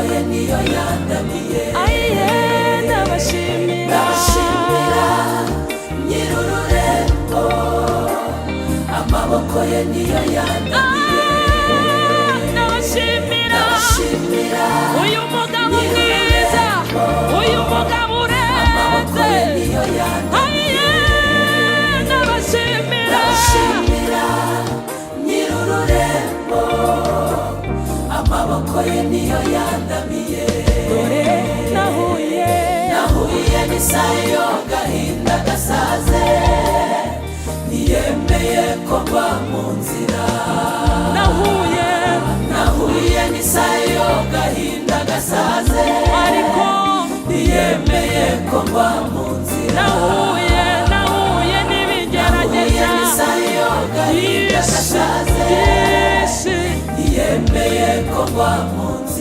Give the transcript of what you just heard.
ye niyo yandamiye. ayiye ndabashimira Ndashimira nyir'ururembo, amaboko ye niyo yandamiye. ndabashimira Ndashimira uyu mugabo mwiza, uyu mugabo amaboko urenze. ye niyo yandamiye. ayiye ndabashimira Ndashimira nyir'ururembo, amaboko ye niyo yandamiye. dore nahuye Nahuye n'isayo gahinda gasaze, ntiyemeye ko mba mu nzira. Nahuye n'isayo gahinda gasaze, ariko ntiyemeye ko mba mu nzira. nahuye Nahuye n'ibigerageza n'isayo gahinda gasaze, byinshi ntiyemeye ko mba mu nzira.